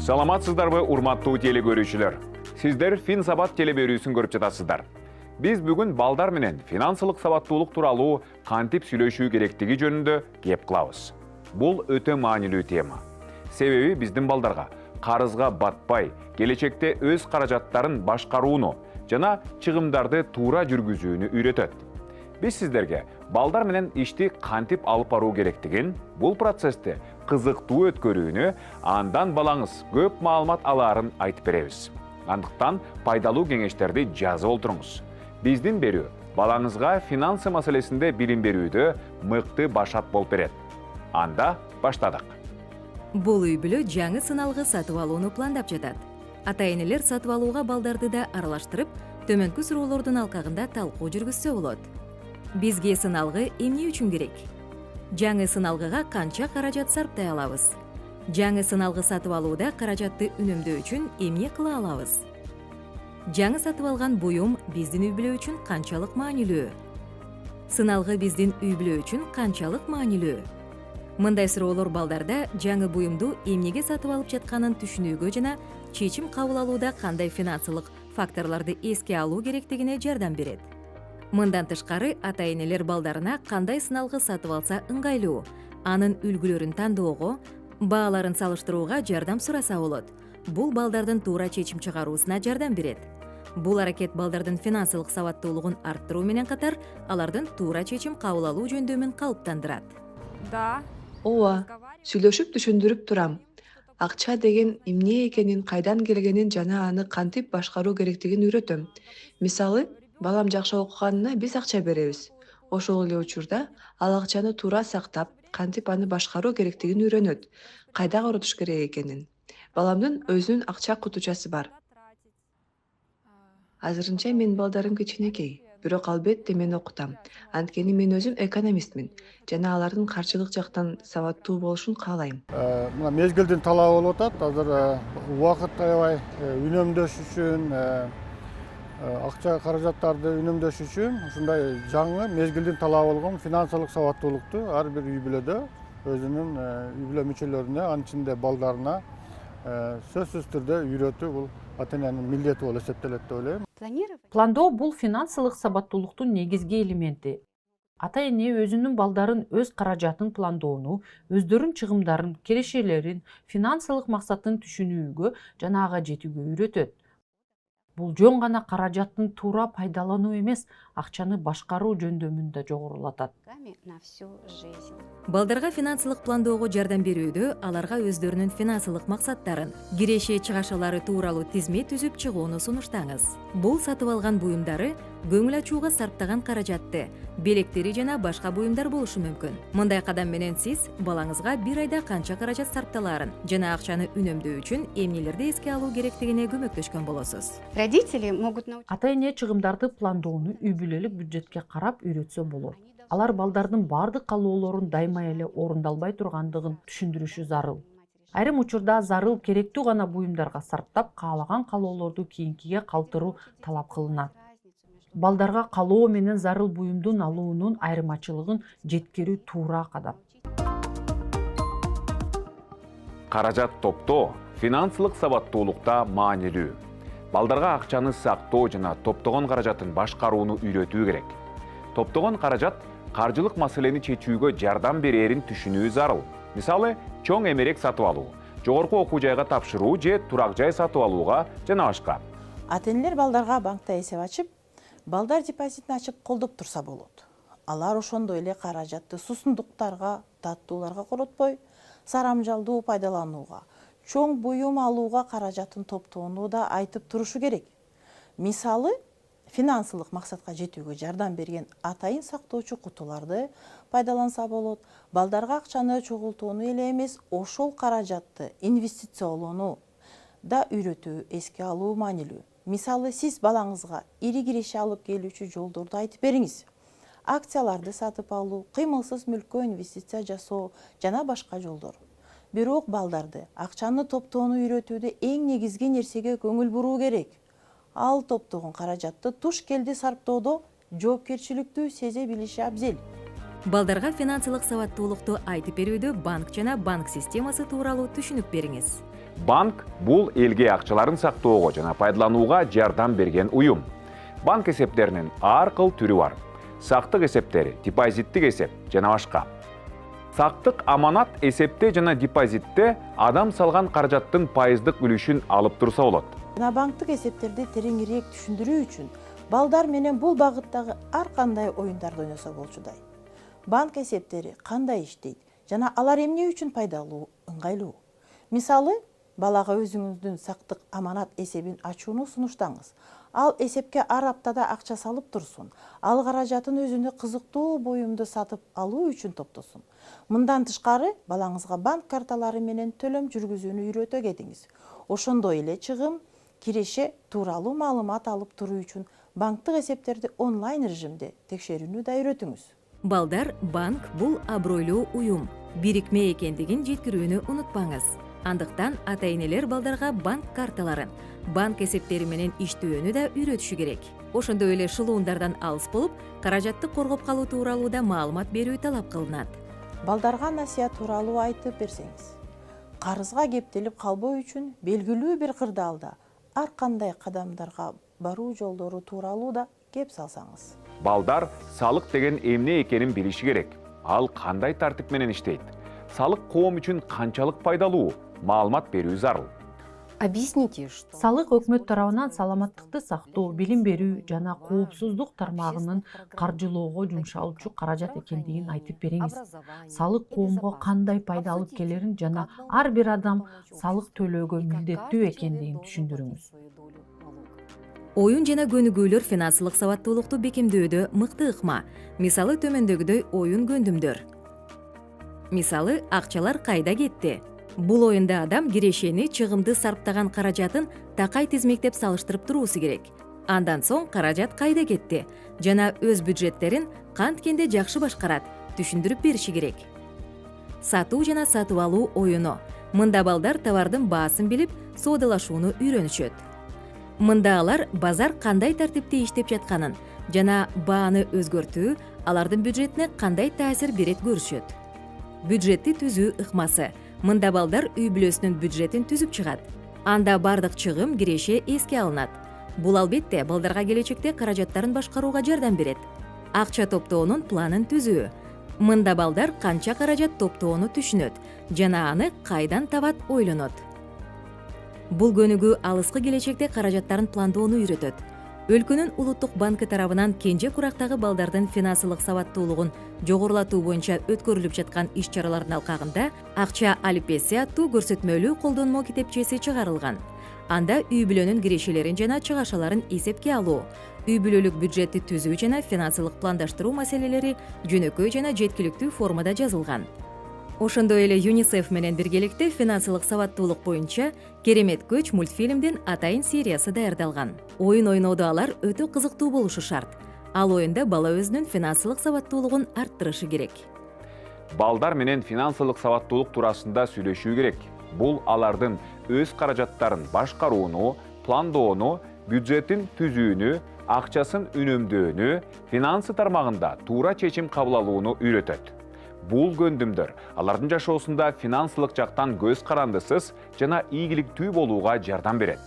Саламатсыздарбы, урматтуу теле көрүүчүлөр. Сиздер Фин Сабат теле берүүсүн көрүп жатасыздар. Биз бүгүн балдар менен финансылык сабаттуулук тууралуу кантип сүйлөшүү керектиги жөнүндө кеп кылабыз. Бул өтө маанилүү тема. Себеби биздин балдарга карызга батпай, келечекте өз каражаттарын башкарууну жана чыгымдарды туура жүргүзүүнү үйрөтөт. Биз сиздерге балдар менен ишти кантип алып баруу керектигин, бул процессти кызыктуу өткөрүүнү, андан балаңыз көп маалымат алаарын айтып беребиз. Андыктан пайдалуу кеңештерди жазып олтуруңуз. Биздин берүү балаңызга финансы маселесинде билим берүүдө мыкты башат болуп берет. Анда баштадык. Бул үй-бүлө жаңы сыналгы сатып алууну пландап жатат. Ата-энелер сатып алууга балдарды да аралаштырып, төмөнкү суроолордун алкагында талкуу жүргүзсө болот. Бизге сыналгы эмне үчүн керек? Жаңы сыналгыга канча каражат сарптай алабыз? Жаңы сыналгы сатып алууда каражатты үнөмдөө үчүн эмне кыла алабыз? Жаңы сатып алган буюм биздин үй-бүлө үчүн канчалык маанилүү? Сыналгы биздин үй-бүлө үчүн канчалык маанилүү? Мындай суроолор балдарда жаңы буюмду эмнеге сатып алып жатканын түшүнүүгө жана чечим кабыл алууда кандай финансылык факторлорду эске алуу керектигине жардам берет. Мындан тышкары ата-энелер балдарына кандай сыналгы сатып алса ыңгайлуу, анын үлгүлөрүн тандоого, бааларын салыштырууга жардам сураса болот. Бул балдардын туура чечим чыгаруусуна жардам берет. Бул аракет балдардын финансылык сабаттуулугун арттыруу менен катар, алардын туура чечим кабыл алуу жөндөмүн калыптандырат. Ооба, сүйлөшүп түшүндүрүп турам. Акча деген эмне экенин, кайдан келгенин жана аны кантип башкаруу керектигин үйрөтөм. Мисалы, балам жакшы окуганына биз акча беребиз. Ошол эле учурда ал акчаны туура сактап, кантип аны башкаруу керектигин үйрөнөт. Кайда коротуш керек экенин. Баламдын өзүнүн акча кутучасы бар. Азырынча менин балдарым кичинекей, бирок албетте мен окутам. Анткени мен өзүм экономистмин жана алардын каржылык жактан сабаттуу болушун каалайм. Мына мезгилдин талабы болуп атат. Азыр убакыт аябай үнөмдөш үчүн, акча каражаттарды үнөмдөш үчүн ушундай жаңы мезгилдин талабы болгон финансылык сабаттуулукту ар бир үй-бүлөдө өзүнүн үй-бүлө мүчөлөрүнө, анын ичинде балдарына сөзсүз түрдө үйрөтүү бул ата-эненин милдети болуп эсептелет деп ойлойм. Пландоо бул финансылык сабаттуулуктун негизги элементи. Ата-эне өзүнүн балдарын өз каражатын пландоону, өздөрүнүн чыгымдарын, кирешелерин, финансылык максатын түшүнүүгө жана ага жетүүгө үйрөтөт. Бул жөн гана каражаттын туура пайдалануу эмес, акчаны башкаруу жөндөмүн да жогорулатат. Балдарга финансылык пландоого жардам берүүдө аларга өздөрүнүн финансылык максаттарын, киреше чыгашалары тууралуу тизме түзүп чыгууну сунуштаңыз. Бул сатып алган буюмдары, көңүл ачууга сарптаган каражатты, белектери жана башка буюмдар болушу мүмкүн. Мындай кадам менен сиз балаңызга бир айда канча каражат сарпталаарын жана акчаны үнөмдөө үчүн эмнелерди эске алуу керектигине көмөктөшкөн болосуз. Ата-эне чыгымдарды пландоону үй-бүлөлүк бюджетке карап үйрөтсө болот. Алар балдардын баардык каалоолорун дайыма эле орундалбай тургандыгын түшүндүрүшү зарыл. Айрым учурда зарыл керектүү гана буюмдарга сарптап, каалаган каалоолорду кийинкиге калтыруу талап кылынат. Балдарга каалоо менен зарыл буюмдун алуунун айырмачылыгын жеткирүү туура кадам. Каражат топтоо финансылык сабаттуулукта маанилүү. Балдарга акчаны сактоо жана топтогон каражатын башкарууну үйрөтүү керек. Топтогон каражат каржылык маселени чечүүгө жардам берерин түшүнүү зарыл. Мисалы, чоң эмерек сатып алуу, жогорку окуу жайга тапшыруу же турак жай сатып алууга жана башка. Ата-энелер балдарга банкта эсеп ачып, балдар депозитин ачып колдоп турса болот. Алар ошондой эле каражатты суусундуктарга, таттууларга коротпой, сарамжалдуу пайдаланууга, чоң буюм алууга каражатын топтоону да айтып турушу керек. Мисалы, финансылык максатка жетүүгө жардам берген атайын сактоочу кутуларды пайдаланса болот. Балдарга акчаны чогултууну эле эмес, ошол каражатты инвестициялоону да үйрөтүү, эске алуу маанилүү. Мисалы, сиз балаңызга ири киреше алып келүүчү жолдорду айтып бериңиз. Акцияларды сатып алуу, кыймылсыз мүлккө инвестиция жасоо жана башка жолдор. Бирок балдарды акчаны топтоону үйрөтүүдө эң негизги нерсеге көңүл буруу керек. Ал топтогон каражатты туш келди сарптоодо жоопкерчиликтүү сезе билиши абзел. Балдарга финансылык сабаттуулукту айтып берүүдө банк жана банк системасы тууралуу түшүнүк бериңиз. Банк бул элге акчаларын сактоого жана пайдаланууга жардам берген уюм. Банк эсептеринин ар кыл түрү бар. Сактык эсептери, депозиттик эсеп жана башка. Сактык аманат эсепте жана депозитте адам салган каражаттын пайыздык үлүшүн алып турса болот. Жана банктык эсептерди тереңирээк түшүндүрүү үчүн балдар менен бул багыттагы ар кандай оюндарды ойносо болчудай. Банк эсептери кандай иштейт жана алар эмне үчүн пайдалуу, ыңгайлуу? Мисалы, балага өзүңүздүн сактык аманат эсебин ачууну сунуштаңыз. Ал эсепке ар аптада акча салып турсун. Ал каражатын өзүнө кызыктуу буюмду сатып алуу үчүн топтосун. Мындан тышкары, балаңызга банк карталары менен төлөм жүргүзүүнү үйрөтө кетиңиз. Ошондой эле чыгым, киреше тууралуу маалымат алып туруу үчүн банктык эсептерди онлайн режимде текшерүүнү да үйрөтүңүз. Балдар, банк бул абройлуу уюм, бирикме экендигин жеткирүүнү унутпаңыз. Андыктан ата-энелер балдарга банк карталарын, банк эсептери менен иштөөнү да үйрөтүшү керек. Ошондой эле шылуундардан алыс болуп, каражатты коргоп калуу тууралуу да маалымат берүү талап кылынат. Балдарга насыят тууралуу айтып берсеңиз, карызга кептелип калбоо үчүн белгилүү бир кырдаалда ар кандай кадамдарга баруу жолдору тууралуу да кеп салсаңыз. Балдар салык деген эмне экенин билиши керек. Ал кандай тартип менен иштейт? Салык коом үчүн канчалык пайдалуу? Маалымат берүү зарыл. Объясните, что Салык өкмөт тарабынан саламаттыкты сактоо, билим берүү жана коопсуздук тармагынын каржылоого жумшалчу каражат экендигин айтып бериңиз. Салык коомго кандай пайда алып келерин жана ар бир адам салык төлөөгө милдеттүү экендигин түшүндүрүңүз. Оюн жана көнүгүүлөр финансылык сабаттуулукту бекемдөөдө мыкты ыкма. Мисалы төмөндөгүдөй оюн көндүмдөр. Мисалы, акчалар кайда кетти? Бул оюнда адам кирешени, чыгымды сарптаган каражатын такай тизмектеп салыштырып туруусу керек. Андан соң каражат кайда кетти жана өз бюджеттерин канткенде жакшы башкарат, түшүндүрүп бериши керек. Сатуу жана сатып алуу оюну. Мында балдар товардын баасын билип, соодалашууну үйрөнүшөт. Мында алар базар кандай тартипте иштеп жатканын жана бааны өзгөртүү алардын бюджетине кандай таасир берет көрүшөт. Бюджетти түзүү ыкмасы. Мында балдар үй бүлөсүнүн бюджетин түзүп чыгат. Анда бардык чыгым, киреше эске алынат. Бул албетте балдарга келечекте каражаттарын башкарууга жардам берет. Акча топтоонун планын түзүү. Мында балдар канча каражат топтоону түшүнөт жана аны кайдан табат ойлонот. Бул көнүгүү алыскы келечекте каражаттарын пландоону үйрөтөт. Өлкөнүн улуттук банкы тарабынан кенже курактагы балдардын финансылык сабаттуулугун жогорулатуу боюнча өткөрүлүп жаткан иш-чаралардын алкагында акча алипеси аттуу көрсөтмөлүү колдонмо китепчеси чыгарылган. Анда үй бүлөнүн кирешелерин жана чыгашаларын эсепке алуу, үй бүлөлүк бюджетти түзүү жана финансылык пландаштыруу маселелери жөнөкөй жана жеткиликтүү формада жазылган. Ошондой эле ЮНИСЕФ менен биргеликте финансылык сабаттуулук боюнча Керемет көч мультфильмдин атайын сериясы даярдалган. Оюн ойноодо алар өтө кызыктуу болушу шарт. Ал оюнда бала өзүнүн финансылык сабаттуулугун арттырышы керек. Балдар менен финансылык сабаттуулук туурасында сүйлөшүү керек. Бул алардын өз каражаттарын башкарууну, пландоону, бюджетин түзүүнү, акчасын үнөмдөөнү, финансы тармагында туура чечим кабыл алууну үйрөтөт. Бул көндүмдөр алардын жашоосунда финансылык жактан көз карандысыз жана ийгиликтүү болууга жардам берет.